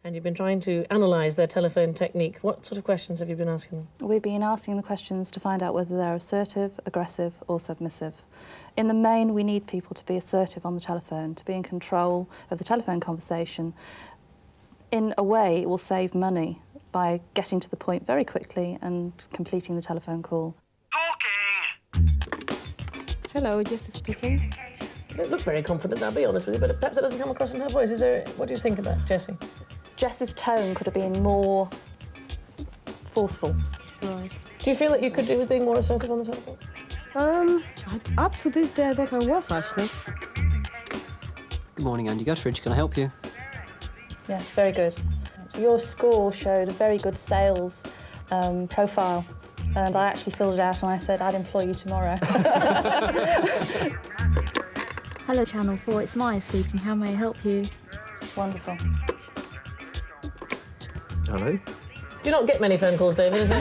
And you've been trying to analyse their telephone technique. What sort of questions have you been asking them? We've been asking the questions to find out whether they're assertive, aggressive or submissive. In the main, we need people to be assertive on the telephone, to be in control of the telephone conversation. In a way, it will save money by getting to the point very quickly and completing the telephone call. Talking! Hello, Jessie speaking. You don't look very confident, I'll be honest with you, but perhaps it doesn't come across in her voice. What do you think about Jessie? Jess's tone could have been more forceful. Right. Do you feel that you could do with being more assertive on the telephone? Up to this day, I thought I was, actually. Good morning, Andy Guttridge. Can I help you? Yes, very good. Your score showed a very good sales profile, and I actually filled it out and I said I'd employ you tomorrow. Hello, Channel 4, it's Maya speaking. How may I help you? Wonderful. Hello. Do you not get many phone calls, David, is it?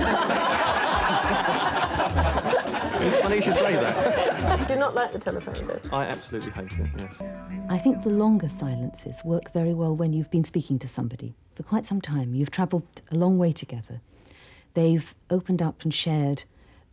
It's funny you should say that. You do not like the telephone, David? I absolutely hate it, yes. I think the longer silences work very well when you've been speaking to somebody for quite some time. You've travelled a long way together. They've opened up and shared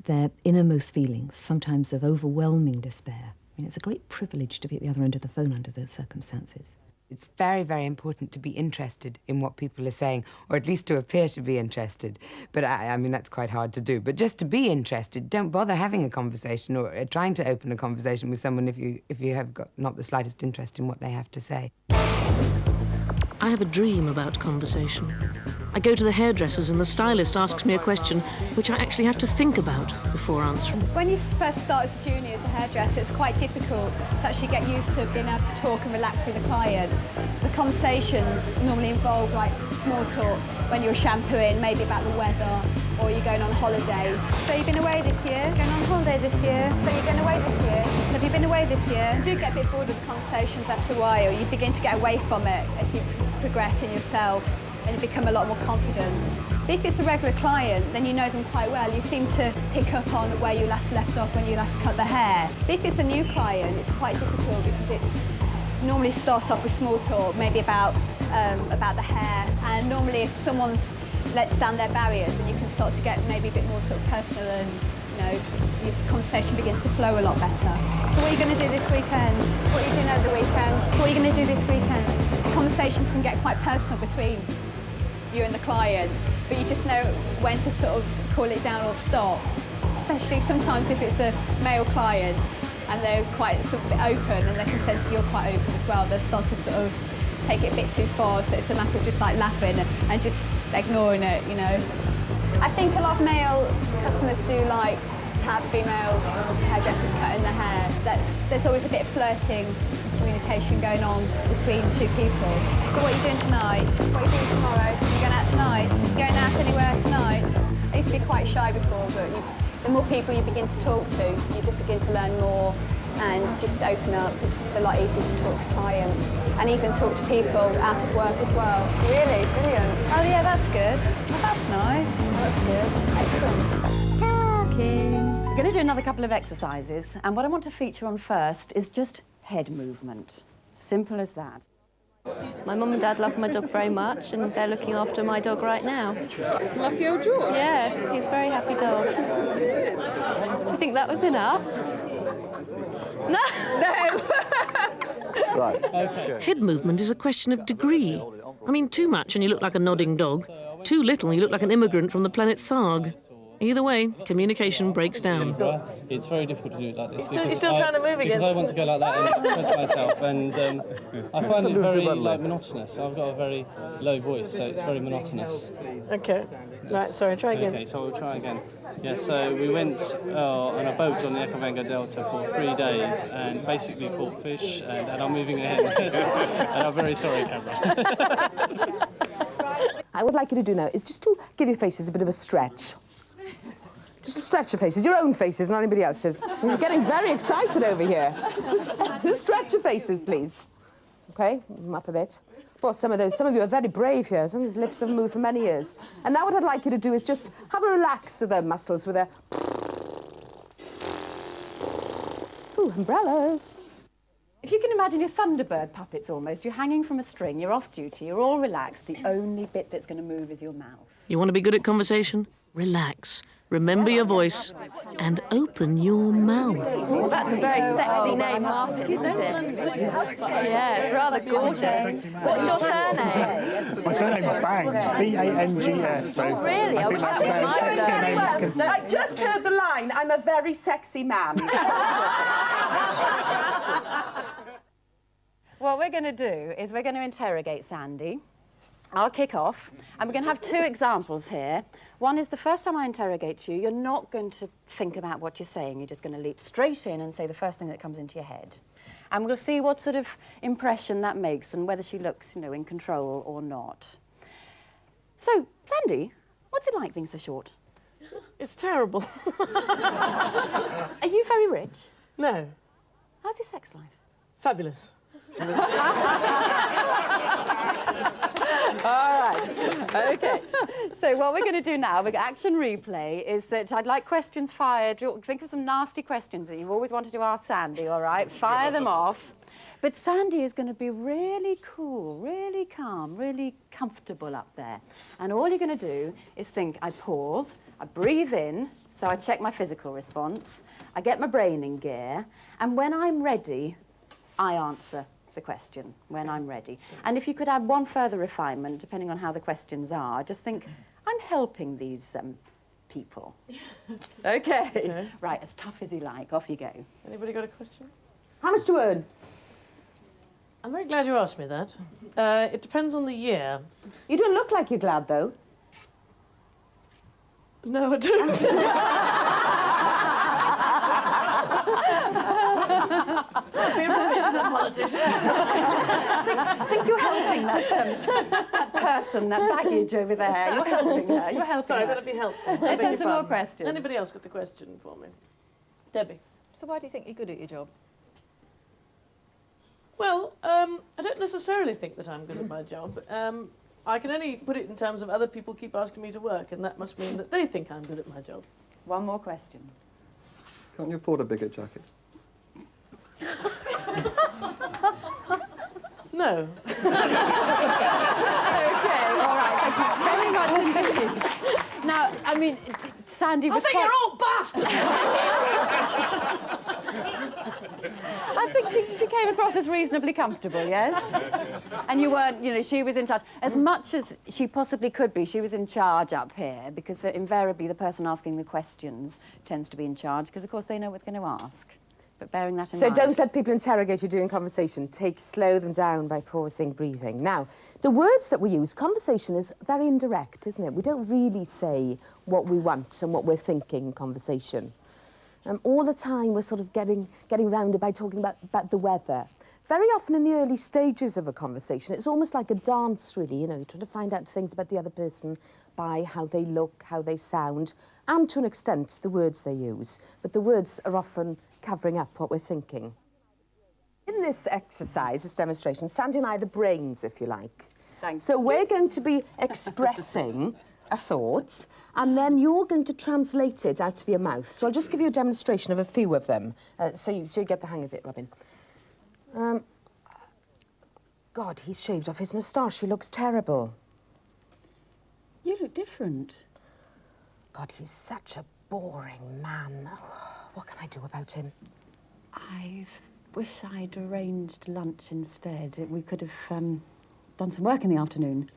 their innermost feelings, sometimes of overwhelming despair. I mean, it's a great privilege to be at the other end of the phone under those circumstances. It's very, very important to be interested in what people are saying, or at least to appear to be interested. But I mean, that's quite hard to do. But just to be interested, don't bother having a conversation or trying to open a conversation with someone if you have got not the slightest interest in what they have to say. I have a dream about conversation. I go to the hairdressers and the stylist asks me a question which I actually have to think about before answering. When you first start as a junior as a hairdresser, it's quite difficult to actually get used to being able to talk and relax with a client. The conversations normally involve like small talk when you're shampooing, maybe about the weather, or you're going on holiday. So you've been away this year? Going on holiday this year? So you're going away this year? Have you been away this year? You do get a bit bored of the conversations after a while. You begin to get away from it as you progress in yourself and you become a lot more confident. If it's a regular client, then you know them quite well. You seem to pick up on where you last left off when you last cut the hair. If it's a new client, it's quite difficult because it's normally start off with small talk, maybe about the hair. And normally if someone's lets down their barriers, and you can start to get maybe a bit more sort of personal and, you know, your conversation begins to flow a lot better. So what are you going to do this weekend? What are you doing over the weekend? What are you going to do this weekend? Conversations can get quite personal between you and the client, but you just know when to sort of call it down or stop. Especially sometimes if it's a male client and they're quite sort of open and they can sense that you're quite open as well, they'll start to sort of take it a bit too far, so it's a matter of just like laughing and just ignoring it, you know. I think a lot of male customers do like to have female hairdressers cutting their hair. That there's always a bit of flirting, communication going on between two people. So what are you doing tonight? What are you doing tomorrow? Are you going out tonight? Are you going out anywhere tonight? I used to be quite shy before, but the more people you begin to talk to, you just begin to learn more and just open up. It's just a lot easier to talk to clients and even talk to people out of work as well. Really? Brilliant. Oh yeah, that's good. Oh, that's nice. Oh, that's good. Excellent. Talking. We're going to do another couple of exercises, and what I want to feature on first is just head movement. Simple as that. My mum and dad love my dog very much, and they're looking after my dog right now. Lucky old George. Yes, he's a very happy dog. Do you think that was enough? No! No! Right. Okay. Head movement is a question of degree. I mean, too much and you look like a nodding dog. Too little and you look like an immigrant from the planet Tharg. Either way, communication breaks down. It's very difficult to do it like this. You're still trying to move again? Because I want to go like that and express myself, and I find it very monotonous. I've got a very low voice, so it's very monotonous. Okay. Right, sorry, try again. Okay, so we'll try again. Yeah, so we went on a boat on the Okavango Delta for 3 days and basically caught fish, and I'm moving ahead. And I'm very sorry, camera. I would like you to do now is just to give your faces a bit of a stretch. Just stretch your faces, your own faces, not anybody else's. He's getting very excited over here. Just stretch your faces, please. Okay, up a bit. Well, some of you are very brave here. Some of his lips haven't moved for many years. And now what I'd like you to do is just have a relax of their muscles with a... Ooh, umbrellas. If you can imagine your Thunderbird puppets almost, you're hanging from a string, you're off duty, you're all relaxed, the only bit that's going to move is your mouth. You want to be good at conversation? Relax. Remember your voice and open your mouth. Well, that's a very sexy name, Hart, isn't it? Yeah, it's rather gorgeous. What's your surname? My surname's Bangs, B-A-N-G-S. So Really? I wish that was mine. I just heard the line, I'm a very sexy man. What we're going to do is we're going to interrogate Sandi. I'll kick off, and we're going to have 2 examples here. One is the first time I interrogate you, you're not going to think about what you're saying. You're just going to leap straight in and say the first thing that comes into your head. And we'll see what sort of impression that makes and whether she looks, you know, in control or not. So, Sandi, what's it like being so short? It's terrible. Are you very rich? No. How's your sex life? Fabulous. All right, OK. So what we're going to do now, action replay, is that I'd like questions fired. Think of some nasty questions that you've always wanted to ask Sandi, all right? Fire them off. But Sandi is going to be really cool, really calm, really comfortable up there. And all you're going to do is think, I pause, I breathe in, so I check my physical response, I get my brain in gear, and when I'm ready, I answer the question when I'm ready. And if you could add one further refinement, depending on how the questions are, just think, I'm helping these people. OK. Okay. Right, as tough as you like. Off you go. Anybody got a question? How much do you earn? I'm very glad you asked me that. It depends on the year. You don't look like you're glad, though. No, I don't. Be rubbish as a politician. I think you're helping that person, that baggage over there. You're helping her. You're helping Sorry, her. I've got to be helpful. Let's have some more questions. Anybody else got the question for me? Debbie. So why do you think you're good at your job? Well, I don't necessarily think that I'm good at my job. I can only put it in terms of other people keep asking me to work, and that must mean that they think I'm good at my job. One more question. Can't you afford a bigger jacket? No. OK, all right. Thank you very much indeed. Now, I mean, Sandi was you're all bastards! I think she came across as reasonably comfortable, yes? And you weren't, you know, she was in charge. As much as she possibly could be, she was in charge up here, because invariably the person asking the questions tends to be in charge, because, of course, they know what they're going to ask. But bearing that in mind... So don't let people interrogate you during conversation. Slow them down by pausing, breathing. Now, the words that we use, conversation is very indirect, isn't it? We don't really say what we want and what we're thinking in conversation. All the time we're sort of getting round it by talking about the weather. Very often in the early stages of a conversation, it's almost like a dance, really. You know, you're trying to find out things about the other person by how they look, how they sound, and to an extent, the words they use. But the words are often covering up what we're thinking. In this exercise, this demonstration, Sandi and I are the brains, if you like. Thanks. So we're going to be expressing a thought, and then you're going to translate it out of your mouth. So I'll just give you a demonstration of a few of them, so you get the hang of it, Robin. God, he's shaved off his moustache. He looks terrible. You look different. God, he's such a boring man. Oh, what can I do about him? I wish I'd arranged lunch instead. We could have done some work in the afternoon.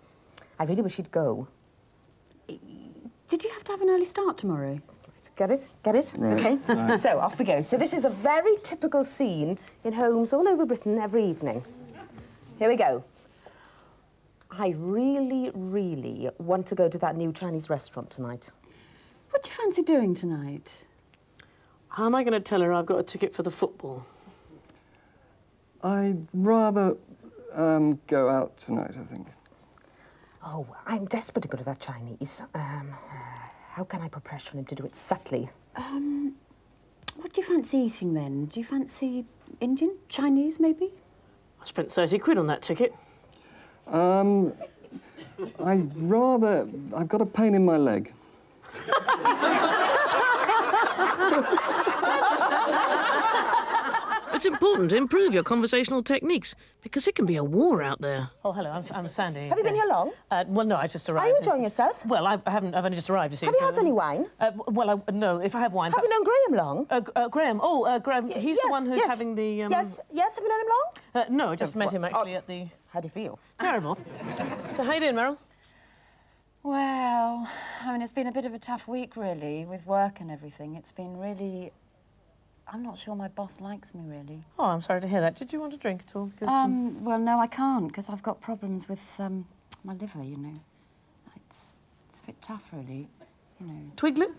I really wish he'd go. Did you have to have an early start tomorrow? Get it? Get it? Right. OK. Right. So, off we go. So this is a very typical scene in homes all over Britain every evening. Here we go. I really, really want to go to that new Chinese restaurant tonight. What do you fancy doing tonight? How am I going to tell her I've got a ticket for the football? I'd rather go out tonight, I think. Oh, I'm desperate to go to that Chinese. How can I put pressure on him to do it subtly? What do you fancy eating then? Do you fancy Indian? Chinese, maybe? I spent 30 quid on that ticket. I've got a pain in my leg. It's important to improve your conversational techniques because it can be a war out there. Oh, hello, I'm Sandy. Have you been here long? Well, no, I just arrived. Are you enjoying yourself? Well, I haven't. I've only just arrived, you see. Have you had any wine? Well, no, if I have wine... Have you known Graham long? Graham? Oh, Graham, he's the one who's having the... Yes, have you known him long? No, I just met him actually at the... How do you feel? Terrible. So how you doing, Meryl? Well, I mean, it's been a bit of a tough week, really, with work and everything. It's been really... I'm not sure my boss likes me, really. Oh, I'm sorry to hear that. Did you want a drink at all? Well, no, I can't, because I've got problems with my liver, you know. It's a bit tough, really, you know. Twiglet?